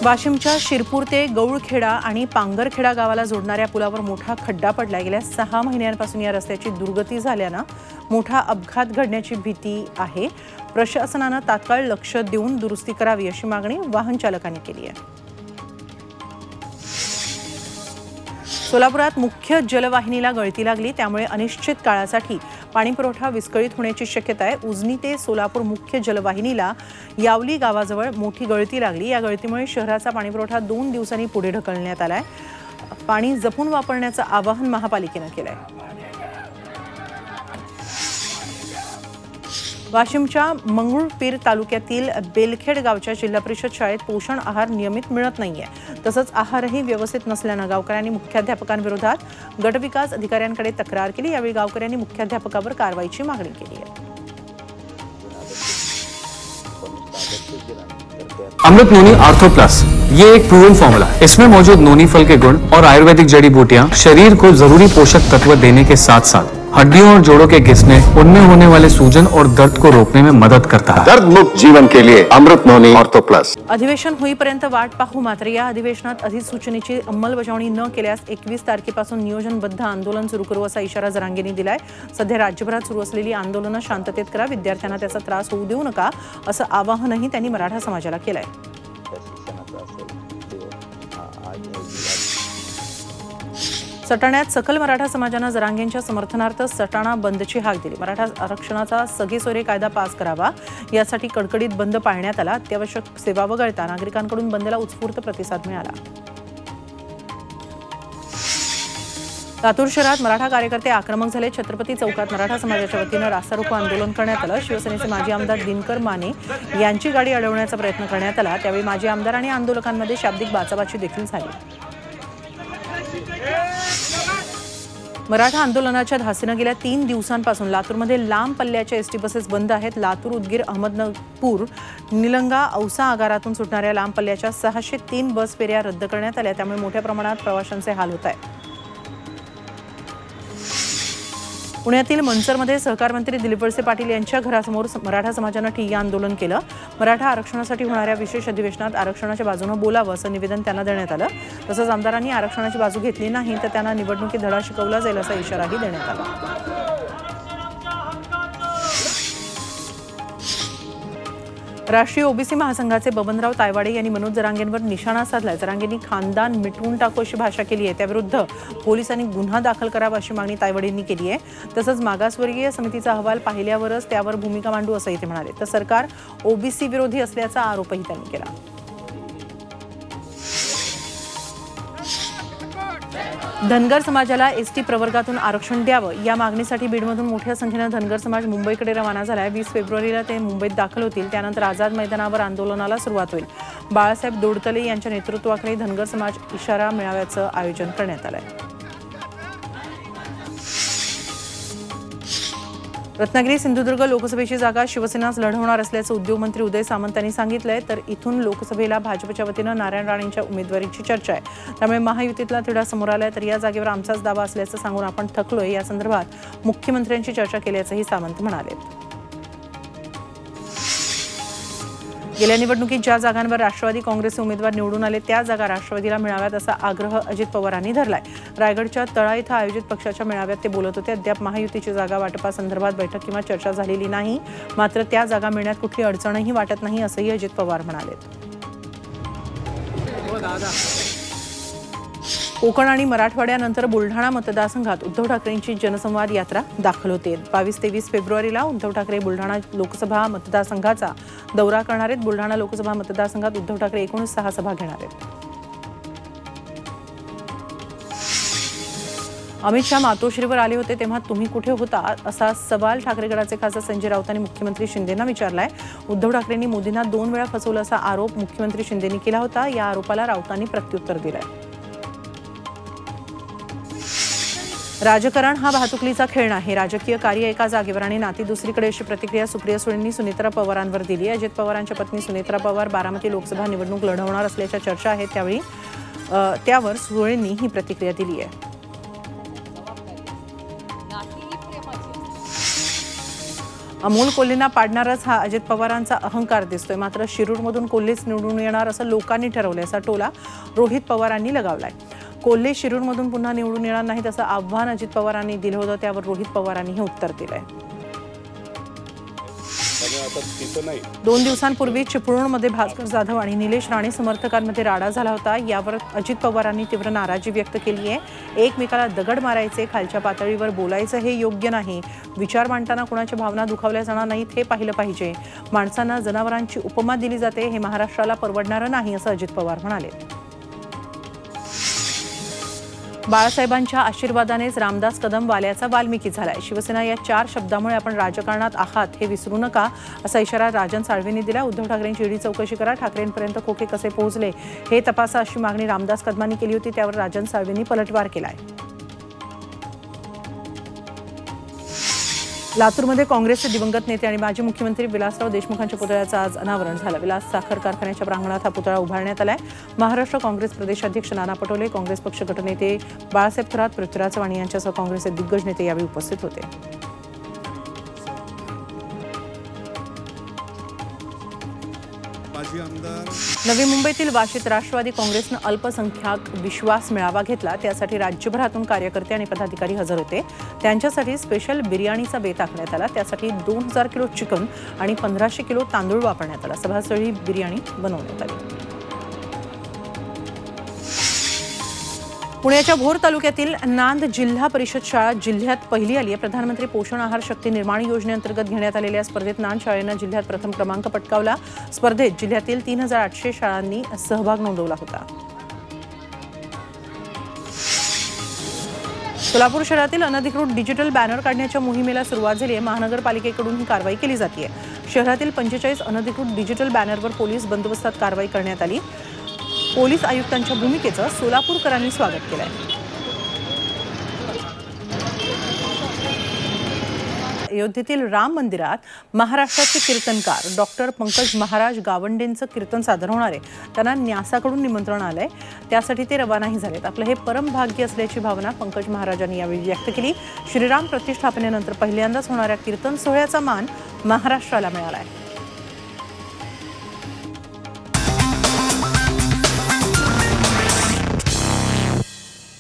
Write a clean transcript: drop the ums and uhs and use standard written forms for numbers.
वाशिमच्या शिरपूर ते गौळखेडा आणि पांगरखेडा गावाला जोडणाऱ्या पुलावर मोठा खड्डा पडला। गेल्या 6 महिन्यांपासून या रस्त्याची दुर्गती झाल्याने मोठा अपघात घडण्याची भीती आहे। प्रशासनाने तात्काळ लक्ष देऊन दुरुस्ती करावी अशी मागणी वाहन चालकांनी केली आहे। सोलापुरात मुख्य जलवाहिनीला गळती लागली, त्यामुळे अनिश्चित काळासाठी पाणीपुरवठा विस्कळीत होण्याची शक्यता आहे। उजनी ते सोलापूर मुख्य जलवाहिनीला यावली गावाजवळ मोठी गळती लागली। या गळतीमुळे शहराचा पाणीपुरवठा 2 दिवसांनी पुढे ढकलण्यात आलाय। पाणी जपून वापरण्याचं आवाहन महापालिकेने केलंय। वाशिमच्या मंगरुळपीर तालुक्यातील बेलखेड गावच्या जिल्हा परिषद शाळेत पोषण आहार नियमित मिळत नाहीये। तसंच आहारही व्यवस्थित नसल्याने गावकऱ्यांनी मुख्याध्यापकांविरोधात गटविकास अधिकाऱ्यांकडे तक्रार केली। यावेळी गावकऱ्यांनी मुख्याध्यापकावर कारवाईची मागणी केली आहे। अमृत नोनी आर्थो प्लस ये एक प्रूवन फॉर्मूला है। इसमें मौजूद नोनी फल के गुण और आयुर्वेदिक जड़ी बूटियां शरीर को जरूरी पोषक तत्व देने के साथ साथ हड्डियों और जोड़ों के घिसने, उनमें होने वाले सूजन और दर्द को रोकने में मदद करता है। दर्द मुक्त जीवन के लिए अमृत नोनी आर्थो प्लस। अधिवेशन होईपर्यंत वाट पाहू, मात्र या अधिवेशनात अधिसूचनेची अंमलबजावणी न केल्यास 21 तारखेपासून नियोजनबद्ध आंदोलन सुरू करू असा इशारा जरांगेंनी दिलाय। सध्या राज्यभरात सुरू असलेली आंदोलनं शांततेत करा, विद्यार्थ्यांना त्याचा त्रास होऊ देऊ नका असं आवाहनही त्यांनी मराठा समाजाला केलंय। सटाण्यात सकल मराठा समाजाने जरांगेंच्या समर्थनार्थ सटाणा बंदची हाक दिली। मराठा आरक्षणाचा सगेसोयरे कायदा पास करावा यासाठी कडकडीत बंद पाळण्यात आला। अत्यावश्यक सेवा वगळता नागरिकांकडून बंदला उत्स्फूर्त प्रतिसाद मिळाला। लातूर शहरात मराठा कार्यकर्ते आक्रमक झाले। छत्रपती चौकात मराठा समाजाच्या वतीने रास्ता रोको आंदोलन करण्यात आलं। शिवसेनेचे माजी आमदार दिनकर माने यांची गाडी अडवण्याचा प्रयत्न करण्यात आला। त्यावेळी माजी आमदार आणि आंदोलकांमध्ये शाब्दिक बाचाबाची देखील झाली। मराठा आंदोलनाच्या धासीने गेल्या 3 दिवसांपासून लातूरमध्ये लांब पल्ल्याच्या एसटी बसेस बंद आहेत। लातूर, उदगीर, अहमदपूर, निलंगा, औसा आगारातून सुटणाऱ्या लांब पल्ल्याच्या 603 बस फेऱ्या रद्द करण्यात आल्या। त्यामुळे मोठ्या प्रमाणात प्रवाशांचे हाल होत आहेत। पुण्यातील मनसरमध्ये सहकार मंत्री दिलीप वळसे पाटील यांच्या घरासमोर मराठा समाजाने ठिय्या आंदोलन केलं। मराठा आरक्षणासाठी होणाऱ्या विशेष अधिवेशनात आरक्षणाच्या बाजूने बोलावं असं निवेदन त्यांना देण्यात आलं। तसंच आमदारांनी आरक्षणाची बाजू घेतली नाही तर त्यांना निवडणुकीत धडा शिकवला जाईल असा इशाराही देण्यात आला। राष्ट्रीय ओबीसी महासंघाचे बबनराव तायवाडे यांनी मनोज जरांगेंवर निशाणा साधलाय। जरांगेंनी खानदान मिटवून टाकू अशी भाषा केली आहे। त्याविरुद्ध पोलिसांनी गुन्हा दाखल करावा अशी मागणी तायवाडेंनी केली आहे। तसंच मागासवर्गीय समितीचा अहवाल पाहिल्यावरच त्यावर भूमिका मांडू असंही ते म्हणाले। तर सरकार ओबीसी विरोधी असल्याचा आरोपही त्यांनी केला। धनगर समाजाला एसटी प्रवर्गातून आरक्षण द्यावं या मागणीसाठी बीडमधून मोठ्या संख्येने धनगर समाज मुंबईकडे रवाना झालाय। 20 फेब्रुवारीला ते मुंबईत दाखल होतील। त्यानंतर आझाद मैदानावर आंदोलनाला सुरुवात होईल। बाळासाहेब दोडतले यांच्या नेतृत्वाखाली धनगर समाज इशारा मेळाव्याचं आयोजन करण्यात आलंय। रत्नागिरी सिंधुदुर्ग लोकसभेची जागा शिवसेनाच लढवणार असल्याचं उद्योगमंत्री उदय सामंत यांनी सांगितलंय। तर इथून लोकसभेला भाजपच्या वतीने नारायण राणेंच्या उमेदवारीची चर्चा आहे। त्यामुळे महायुतीतला तिढा समोर आलाय। तर या जागेवर आमचाच दावा असल्याचं सांगून आपण थकलोय। या संदर्भात मुख्यमंत्र्यांची चर्चा केल्याचंही सामंत म्हणाले। गेल्या निवडणुकीत ज्या जागांवर राष्ट्रवादी काँग्रेसचे उमेदवार निवडून आले त्या जागा राष्ट्रवादीला मिळाव्यात असा आग्रह अजित पवारांनी धरलाय। रायगडच्या तळा इथं आयोजित पक्षाच्या मेळाव्यात ते बोलत होते। अद्याप महायुतीची जागा वाटपासंदर्भात बैठक किंवा चर्चा झालेली नाही, मात्र त्या जागा मिळण्यात कुठली अडचणही वाटत नाही असंही अजित पवार म्हणाले। कोकण आणि मराठवाड्यानंतर बुलढाणा मतदारसंघात उद्धव ठाकरेंची जनसंवाद यात्रा दाखल होते। 22 ते 20 फेब्रुवारीला उद्धव ठाकरे बुलढाणा लोकसभा मतदारसंघाचा दौरा करणार आहेत। बुलढाणा लोकसभा मतदारसंघात उद्धव ठाकरे एकूण 6 सभा घेणार आहेत। अमित शहा मातोश्रीवर आले होते तेव्हा तुम्ही कुठे होता असा सवाल ठाकरे गटाचे खासदार संजय राऊतांनी मुख्यमंत्री शिंदेंना विचारलाय। उद्धव ठाकरेंनी मोदींना 2 वेळा फसवलं असा आरोप मुख्यमंत्री शिंदेंनी केला होता। या आरोपाला राऊतांनी प्रत्युत्तर दिलंय। राजकारण हा वाहतुकीचा खेळ नाही, राजकीय कार्य एका जागेवर आणि नाती दुसरीकडे अशी प्रतिक्रिया सुप्रिया सुळेंनी सुनेत्रा पवारांवर दिली। अजित पवारांच्या पत्नी सुनेत्रा पवार बारामती लोकसभा निवडणूक लढवणार असल्याच्या चर्चा आहेत। त्यावर सुळेंनी ही प्रतिक्रिया दिली आहे। अमोल कोल्हेंना पाडणारच हा अजित पवारांचा अहंकार दिसतोय. मात्र शिरूरमधून कोल्हेच निवडून येणार असं लोकांनी ठरवलंय असा टोला रोहित पवारांनी लगावलाय. कोल्हे शिरूरमधून पुन्हा निवडून येणार नाहीत असं आव्हान अजित पवारांनी दिलं होतं. त्यावर रोहित पवारांनी हे उत्तर दिलंय. 2 दिवसांपूर्वी चिपळूणमध्ये भास्कर जाधव आणि निलेश राणे समर्थकांमध्ये राडा झाला होता. यावर अजित पवारांनी तीव्र नाराजी व्यक्त केली आहे. एकमेकाला दगड मारायचे, खालच्या पातळीवर बोलायचं हे योग्य नाही. विचार मांडताना कुणाच्या भावना दुखावल्या जाणार नाहीत हे पाहिलं पाहिजे. माणसांना जनावरांची उपमा दिली जाते, हे महाराष्ट्राला परवडणारं नाही असं अजित पवार म्हणाले. बाळासाहेबांच्या आशीर्वादानेच रामदास कदम वाल्याचा वाल्मिकी झालाय. शिवसेना या 4 शब्दामुळे आपण राजकारणात आहात हे विसरू नका असा इशारा राजन साळवेंनी दिला. उद्धव ठाकरेंची ईडी चौकशी करा, ठाकरेंपर्यंत खोके कसे पोहोचले हे तपासा अशी मागणी रामदास कदमांनी केली होती. त्यावर राजन साळवेंनी पलटवार केलाय. लातूरमध्ये काँग्रेसचे दिवंगत नेते आणि माजी मुख्यमंत्री विलासराव देशमुखांच्या पुतळ्याचं आज अनावरण झालं. विलास साखर कारखान्याच्या प्रांगणात हा पुतळा उभारण्यात आलाय. महाराष्ट्र काँग्रेस प्रदेशाध्यक्ष नाना पटोले, काँग्रेस पक्ष गटनेते बाळासाहेब थोरात, पृथ्वीराज चव्हाण यांच्यासह काँग्रेसचे दिग्गज नेते यावेळी उपस्थित होते. नवी मुंबईतील वाशीत राष्ट्रवादी काँग्रेसनं अल्पसंख्याक विश्वास मेळावा घेतला. त्यासाठी राज्यभरातून कार्यकर्ते आणि पदाधिकारी हजर होते. त्यांच्यासाठी स्पेशल बिर्याणीचा बेत आखण्यात आला. त्यासाठी 2000 किलो चिकन आणि 1500 किलो तांदूळ वापरण्यात आला. सभास्थळी बिर्याणी बनवण्यात आली. पुण्याच्या भोर तालुक्यातील नांद जिल्हा परिषद शाळा जिल्ह्यात पहिली आली आहे. प्रधानमंत्री पोषण आहार शक्ती निर्माण योजनेअंतर्गत घेण्यात आलेल्या स्पर्धेत नांद शाळेनं जिल्ह्यात प्रथम क्रमांक पटकावला. स्पर्धेत जिल्ह्यातील 3800 शाळांनी सहभाग नोंदवला होता. सोलापूर शहरातील अनधिकृत डिजिटल बॅनर काढण्याच्या मोहिमेला सुरुवात झाली आहे. महानगरपालिकेकडून ही कारवाई केली जाते. शहरातील 45 अनधिकृत डिजिटल बॅनरवर पोलीस बंदोबस्तात कारवाई करण्यात आली. पोलीस आयुक्तांच्या भूमिकेचं सोलापूरकरांनी स्वागत केलंय. अयोध्येतील राम मंदिरात महाराष्ट्राचे कीर्तनकार डॉक्टर पंकज महाराज गावंडेंचं कीर्तन सादर होणार आहे. त्यांना न्यासाकडून निमंत्रण आलंय. त्यासाठी ते रवानाही झालेत. आपलं हे परम भाग्य असल्याची भावना पंकज महाराजांनी यावेळी व्यक्त केली. श्रीराम प्रतिष्ठापनेनंतर पहिल्यांदाच होणाऱ्या कीर्तन सोहळ्याचा मान महाराष्ट्राला मिळाला आहे.